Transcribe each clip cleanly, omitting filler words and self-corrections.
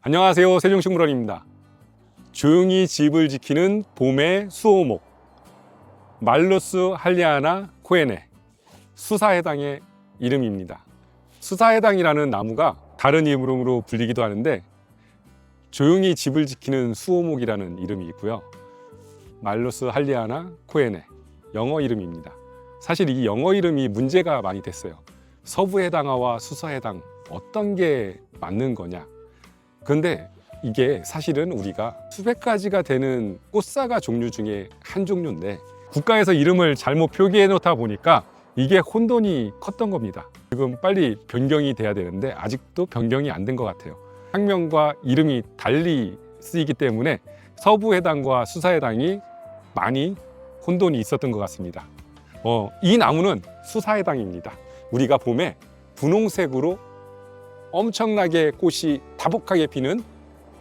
안녕하세요, 세종식물원입니다. 조용히 집을 지키는 봄의 수호목, 말로스 할리아나 코에네, 수사해당의 이름입니다. 수사해당이라는 나무가 다른 이름으로 불리기도 하는데 조용히 집을 지키는 수호목이라는 이름이 있고요. 말로스 할리아나 코에네, 영어 이름입니다. 사실 이 영어 이름이 문제가 많이 됐어요. 서부해당어와 수서해당 어떤 게 맞는 거냐. 그런데 이게 사실은 우리가 수백 가지가 되는 꽃사과 종류 중에 한 종류인데 국가에서 이름을 잘못 표기해 놓다 보니까 이게 혼돈이 컸던 겁니다. 지금 빨리 변경이 돼야 되는데 아직도 변경이 안 된 것 같아요. 학명과 이름이 달리 쓰이기 때문에 서부해당과 수사해당이 많이 혼돈이 있었던 것 같습니다. 이 나무는 수사해당입니다. 우리가 봄에 분홍색으로 엄청나게 꽃이 다복하게 피는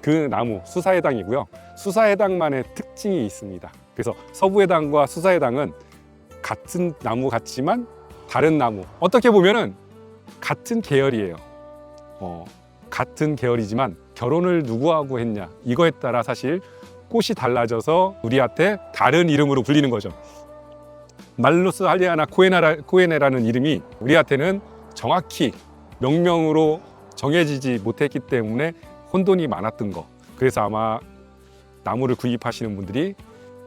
그 나무 수사해당이고요. 수사해당만의 특징이 있습니다. 그래서 서부해당과 수사해당은 같은 나무 같지만 다른 나무. 어떻게 보면은 같은 계열이에요. 같은 계열이지만 결혼을 누구하고 했냐 이거에 따라 사실 꽃이 달라져서 우리한테 다른 이름으로 불리는 거죠. 말로스 할리아나 코에네라는 이름이 우리한테는 정확히 명명으로 정해지지 못했기 때문에 혼돈이 많았던 거. 그래서 아마 나무를 구입하시는 분들이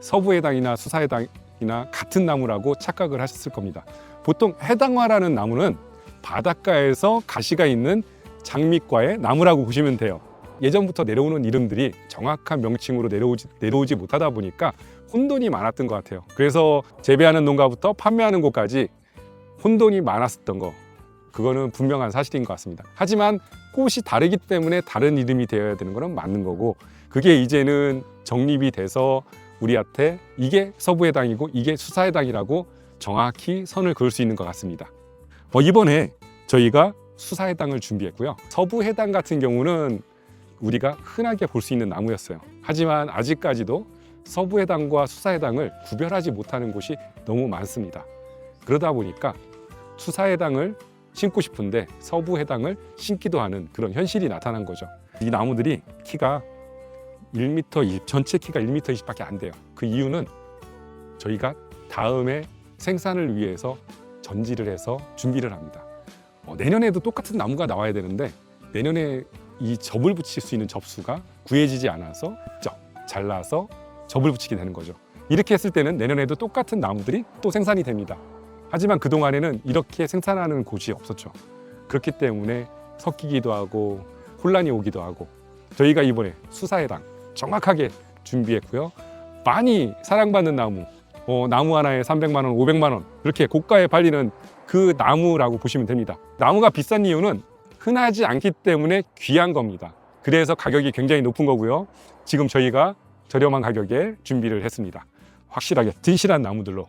서부해당이나 수사해당이나 같은 나무라고 착각을 하셨을 겁니다. 보통 해당화라는 나무는 바닷가에서 가시가 있는 장미과의 나무라고 보시면 돼요. 예전부터 내려오는 이름들이 정확한 명칭으로 내려오지 못하다 보니까 혼돈이 많았던 것 같아요. 그래서 재배하는 농가부터 판매하는 곳까지 혼돈이 많았었던 거, 그거는 분명한 사실인 것 같습니다. 하지만 꽃이 다르기 때문에 다른 이름이 되어야 되는 거는 맞는 거고, 그게 이제는 정립이 돼서 우리한테 이게 서부해당이고 이게 수사해당이라고 정확히 선을 그을 수 있는 것 같습니다. 이번에 저희가 수사해당을 준비했고요. 서부해당 같은 경우는 우리가 흔하게 볼 수 있는 나무였어요. 하지만 아직까지도 서부해당과 수사해당을 구별하지 못하는 곳이 너무 많습니다. 그러다 보니까 수사해당을 심고 싶은데 서부해당을 심기도 하는 그런 현실이 나타난 거죠. 이 나무들이 키가 1m 20, 전체 키가 1m 20밖에 안 돼요. 그 이유는 저희가 다음에 생산을 위해서 전지를 해서 준비를 합니다. 내년에도 똑같은 나무가 나와야 되는데 내년에 이 접을 붙일 수 있는 접수가 구해지지 않아서 잘라서 접을 붙이게 되는 거죠. 이렇게 했을 때는 내년에도 똑같은 나무들이 또 생산이 됩니다. 하지만 그동안에는 이렇게 생산하는 곳이 없었죠. 그렇기 때문에 섞이기도 하고 혼란이 오기도 하고, 저희가 이번에 수사해당 정확하게 준비했고요. 많이 사랑받는 나무, 나무 하나에 300만 원, 500만 원 이렇게 고가에 팔리는 그 나무라고 보시면 됩니다. 나무가 비싼 이유는 흔하지 않기 때문에 귀한 겁니다. 그래서 가격이 굉장히 높은 거고요. 지금 저희가 저렴한 가격에 준비를 했습니다. 확실하게 튼실한 나무들로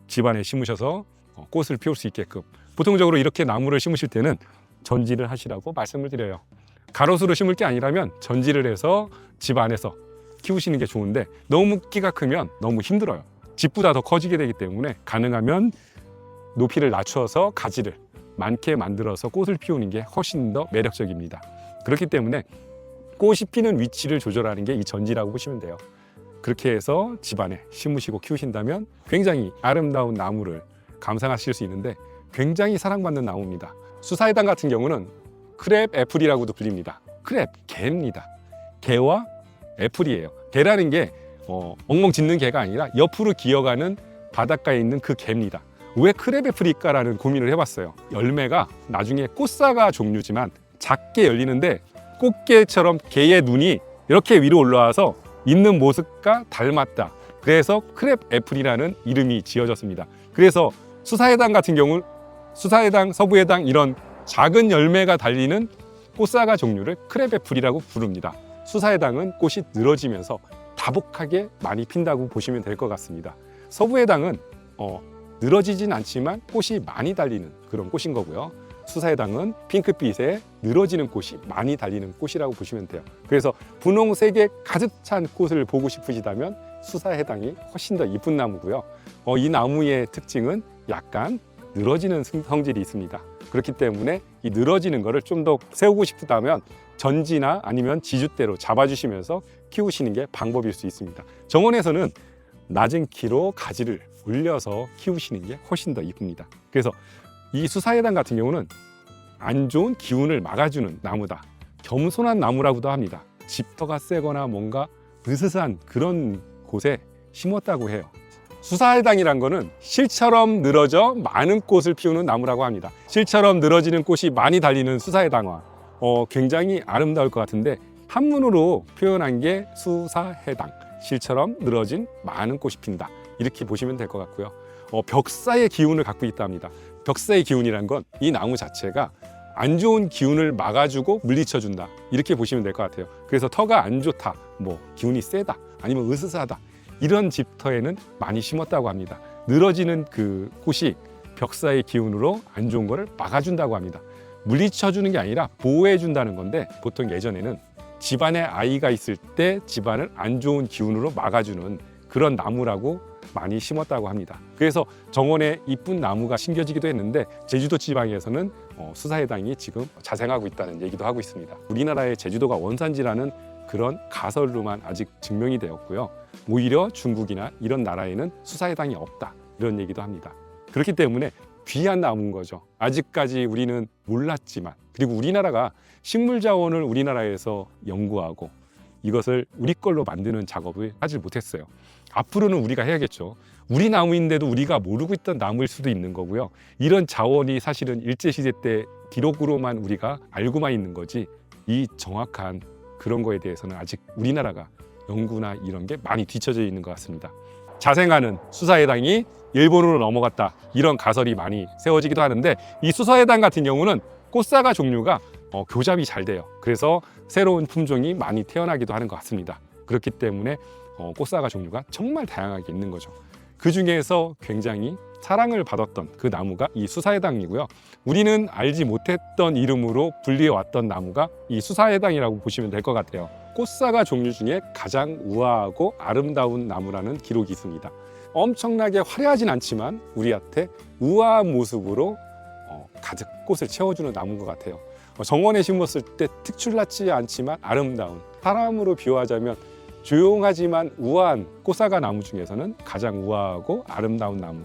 집안에 심으셔서 꽃을 피울 수 있게끔, 보통적으로 이렇게 나무를 심으실 때는 전지를 하시라고 말씀을 드려요. 가로수로 심을 게 아니라면 전지를 해서 집 안에서 키우시는 게 좋은데 너무 키가 크면 너무 힘들어요. 집보다 더 커지게 되기 때문에 가능하면 높이를 낮춰서 가지를 많게 만들어서 꽃을 피우는 게 훨씬 더 매력적입니다. 그렇기 때문에 꽃이 피는 위치를 조절하는 게 이 전지라고 보시면 돼요. 그렇게 해서 집안에 심으시고 키우신다면 굉장히 아름다운 나무를 감상하실 수 있는데 굉장히 사랑받는 나무입니다. 수사해당 같은 경우는 크랩 애플이라고도 불립니다. 크랩, 개입니다. 개와 애플이에요. 개라는 게 엉엉 짖는 개가 아니라 옆으로 기어가는 바닷가에 있는 그 개입니다. 왜 크랩 애플일까라는 고민을 해봤어요. 열매가 나중에 꽃사과 종류지만 작게 열리는데 꽃게처럼 개의 눈이 이렇게 위로 올라와서 있는 모습과 닮았다. 그래서 크랩 애플이라는 이름이 지어졌습니다. 그래서 수사해당 같은 경우 수사해당, 서부해당 이런 작은 열매가 달리는 꽃사과 종류를 크랩 애플이라고 부릅니다. 수사해당은 꽃이 늘어지면서 다복하게 많이 핀다고 보시면 될 것 같습니다. 서부해당은 늘어지진 않지만 꽃이 많이 달리는 그런 꽃인 거고요. 수사해당은 핑크빛에 늘어지는 꽃이 많이 달리는 꽃이라고 보시면 돼요. 그래서 분홍색에 가득 찬 꽃을 보고 싶으시다면 수사해당이 훨씬 더 이쁜 나무고요. 이 나무의 특징은 약간 늘어지는 성질이 있습니다. 그렇기 때문에 이 늘어지는 거를 좀 더 세우고 싶다면 전지나 아니면 지주대로 잡아주시면서 키우시는 게 방법일 수 있습니다. 정원에서는 낮은 키로 가지를 올려서 키우시는 게 훨씬 더 이쁩니다. 그래서 이 수사해당 같은 경우는 안 좋은 기운을 막아주는 나무다. 겸손한 나무라고도 합니다. 집터가 세거나 뭔가 으스스한 그런 곳에 심었다고 해요. 수사해당이란 거는 실처럼 늘어져 많은 꽃을 피우는 나무라고 합니다. 실처럼 늘어지는 꽃이 많이 달리는 수사해당화, 굉장히 아름다울 것 같은데 한문으로 표현한 게 수사해당, 실처럼 늘어진 많은 꽃이 핀다, 이렇게 보시면 될 것 같고요. 벽사의 기운을 갖고 있다 합니다. 벽사의 기운이란 건 이 나무 자체가 안 좋은 기운을 막아주고 물리쳐준다, 이렇게 보시면 될 것 같아요. 그래서 터가 안 좋다, 뭐 기운이 세다, 아니면 으스스하다, 이런 집터에는 많이 심었다고 합니다. 늘어지는 그 꽃이 벽사의 기운으로 안 좋은 거를 막아준다고 합니다. 물리쳐주는 게 아니라 보호해준다는 건데, 보통 예전에는 집안에 아이가 있을 때 집안을 안 좋은 기운으로 막아주는 그런 나무라고 많이 심었다고 합니다. 그래서 정원에 이쁜 나무가 심겨지기도 했는데, 제주도 지방에서는 수사해당이 지금 자생하고 있다는 얘기도 하고 있습니다. 우리나라의 제주도가 원산지라는 그런 가설로만 아직 증명이 되었고요. 오히려 중국이나 이런 나라에는 수사해당이 없다, 이런 얘기도 합니다. 그렇기 때문에 귀한 나무인 거죠. 아직까지 우리는 몰랐지만, 그리고 우리나라가 식물 자원을 우리나라에서 연구하고 이것을 우리 걸로 만드는 작업을 하지 못했어요. 앞으로는 우리가 해야겠죠. 우리 나무인데도 우리가 모르고 있던 나무일 수도 있는 거고요. 이런 자원이 사실은 일제시대 때 기록으로만 우리가 알고만 있는 거지, 이 정확한 그런 거에 대해서는 아직 우리나라가 연구나 이런 게 많이 뒤처져 있는 것 같습니다. 자생하는 수사해당이 일본으로 넘어갔다, 이런 가설이 많이 세워지기도 하는데, 이 수사해당 같은 경우는 꽃사과 종류가 교잡이 잘 돼요. 그래서 새로운 품종이 많이 태어나기도 하는 것 같습니다. 그렇기 때문에 꽃사과 종류가 정말 다양하게 있는 거죠. 그 중에서 굉장히 사랑을 받았던 그 나무가 이 수사해당이고요. 우리는 알지 못했던 이름으로 불리해왔던 나무가 이 수사해당이라고 보시면 될 것 같아요. 꽃사과 종류 중에 가장 우아하고 아름다운 나무라는 기록이 있습니다. 엄청나게 화려하진 않지만 우리한테 우아한 모습으로 가득 꽃을 채워주는 나무인 것 같아요. 정원에 심었을 때 특출나지 않지만 아름다운, 사람으로 비유하자면 조용하지만 우아한 꽃사과 나무 중에서는 가장 우아하고 아름다운 나무,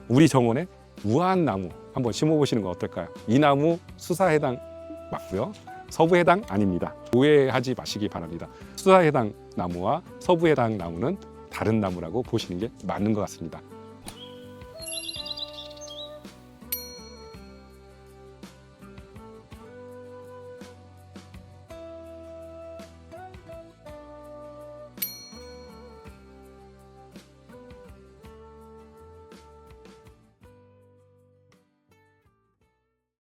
우리 정원에 우아한 나무 한번 심어보시는 건 어떨까요? 이 나무 수사해당 맞고요. 서부해당 아닙니다. 오해하지 마시기 바랍니다. 수사해당 나무와 서부해당 나무는 다른 나무라고 보시는 게 맞는 것 같습니다.